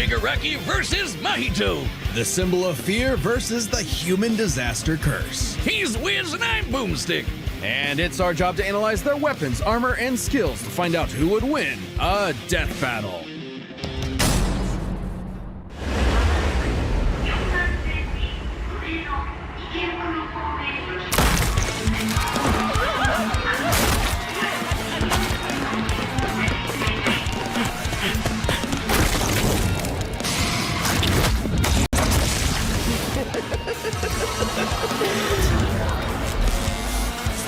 Shigaraki versus Mahito. The symbol of fear versus the human disaster curse. He's Wiz and I'm Boomstick. And it's our job to analyze their weapons, armor, and skills to find out who would win a death battle.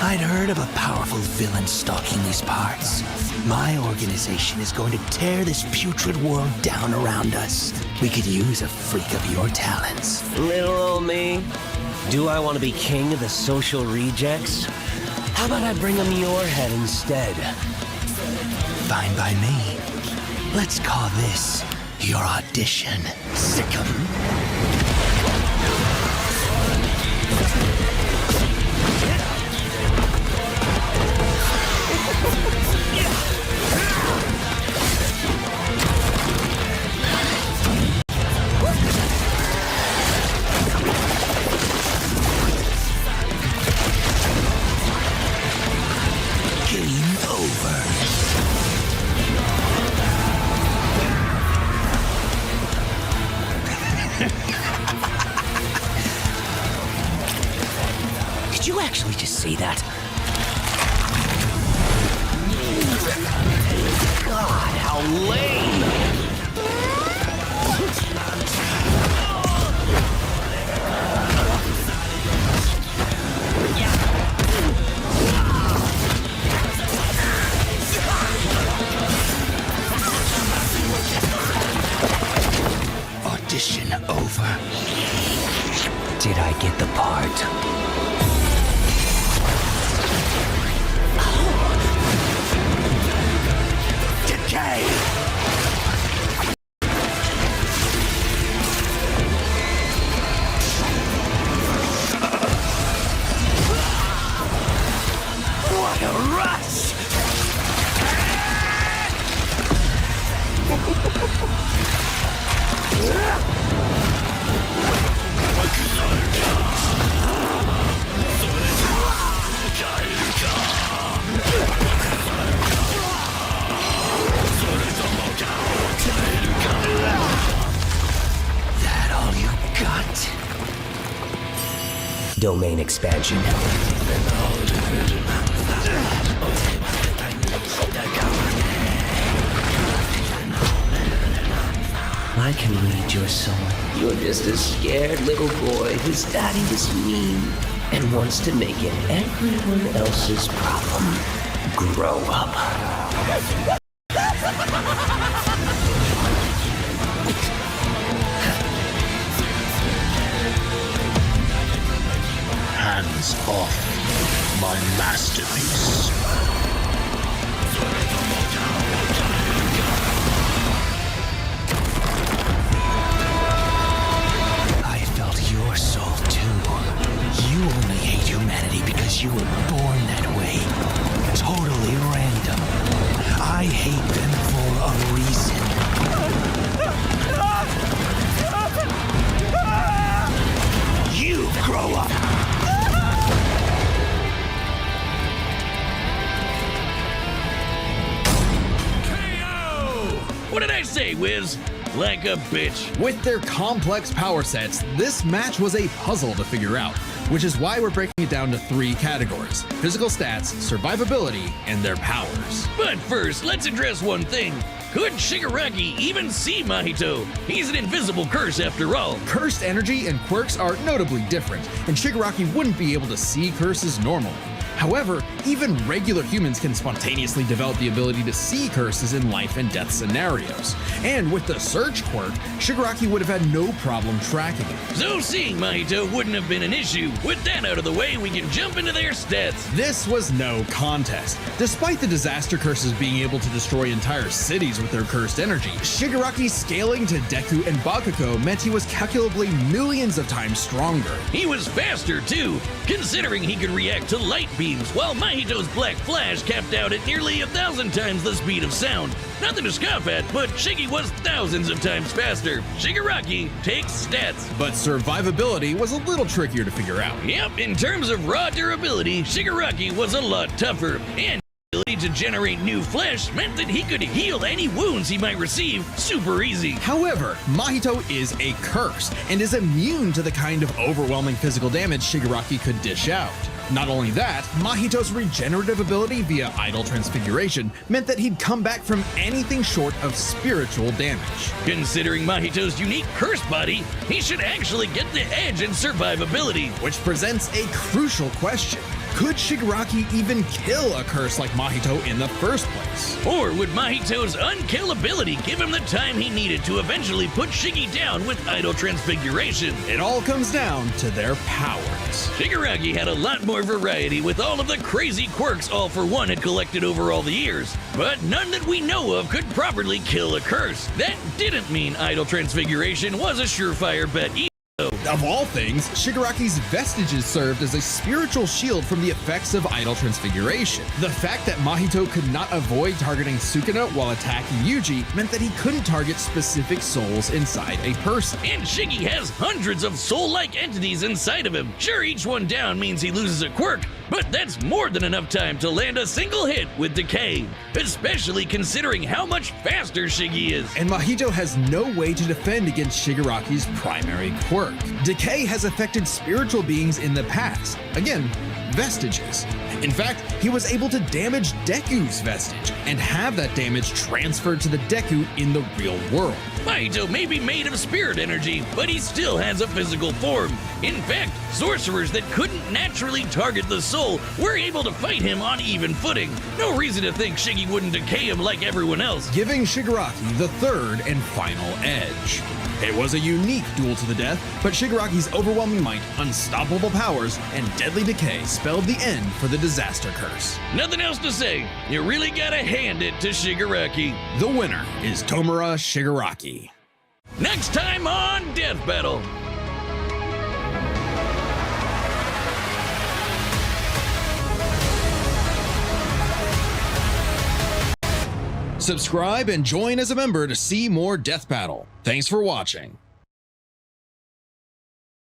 I'd heard of a powerful villain stalking these parts. My organization is going to tear this putrid world down around us. We could use a freak of your talents. Little old me. Do I want to be king of the social rejects? How about I bring them your head instead? Fine by me. Let's call this your audition, Sickum. Game over. Did you actually just say that? God, how lame! Audition over. Did I get the part? Decay! What a rush! That all you got? Domain expansion. I can read your soul. You're just a scared little boy whose daddy was mean and wants to make it everyone else's problem. Grow up. Hands off my masterpiece. I felt your soul too. You only hate humanity because you were born that way. Totally random. I hate them for a reason. You grow up. What did I say, Wiz? Like a bitch. With their complex power sets, this match was a puzzle to figure out, which is why we're breaking it down to 3 categories: physical stats, survivability, and their powers. But first, let's address one thing. Could Shigaraki even see Mahito? He's an invisible curse after all. Cursed energy and quirks are notably different, and Shigaraki wouldn't be able to see curses normally. However, even regular humans can spontaneously develop the ability to see curses in life and death scenarios. And with the search quirk, Shigaraki would have had no problem tracking it. So seeing Mahito wouldn't have been an issue. With that out of the way, we can jump into their stats. This was no contest. Despite the disaster curses being able to destroy entire cities with their cursed energy, Shigaraki's scaling to Deku and Bakugo meant he was calculably millions of times stronger. He was faster too, considering he could react to light beams, while Mahito's black flash capped out at nearly 1,000 times the speed of sound. Nothing to scoff at, but Shiggy was thousands of times faster. Shigaraki takes stats. But survivability was a little trickier to figure out. Yep, in terms of raw durability, Shigaraki was a lot tougher, and the ability to generate new flesh meant that he could heal any wounds he might receive super easy. However, Mahito is a curse and is immune to the kind of overwhelming physical damage Shigaraki could dish out. Not only that, Mahito's regenerative ability via idle transfiguration meant that he'd come back from anything short of spiritual damage. Considering Mahito's unique curse body, he should actually get the edge in survivability. Which presents a crucial question. Could Shigaraki even kill a curse like Mahito in the first place? Or would Mahito's unkillability give him the time he needed to eventually put Shiggy down with idle transfiguration? It all comes down to their powers. Shigaraki had a lot more variety with all of the crazy quirks All For One had collected over all the years, but none that we know of could properly kill a curse. That didn't mean idle transfiguration was a surefire bet either. Of all things, Shigaraki's vestiges served as a spiritual shield from the effects of idle transfiguration. The fact that Mahito could not avoid targeting Sukuna while attacking Yuji meant that he couldn't target specific souls inside a person. And Shiggy has hundreds of soul-like entities inside of him. Sure, each one down means he loses a quirk, but that's more than enough time to land a single hit with Decay, especially considering how much faster Shiggy is. And Mahito has no way to defend against Shigaraki's primary quirk. Decay has affected spiritual beings in the past. Again, vestiges. In fact, he was able to damage Deku's vestige and have that damage transferred to the Deku in the real world. Mahito may be made of spirit energy, but he still has a physical form. In fact, sorcerers that couldn't naturally target the soul were able to fight him on even footing. No reason to think Shiggy wouldn't decay him like everyone else. Giving Shigaraki the third and final edge. It was a unique duel to the death, but Shigaraki's overwhelming might, unstoppable powers, and deadly decay spelled the end for the disaster curse. Nothing else to say. You really gotta hand it to Shigaraki. The winner is Tomura Shigaraki. Next time on Death Battle. Subscribe and join as a member to see more Death Battle. Thanks for watching.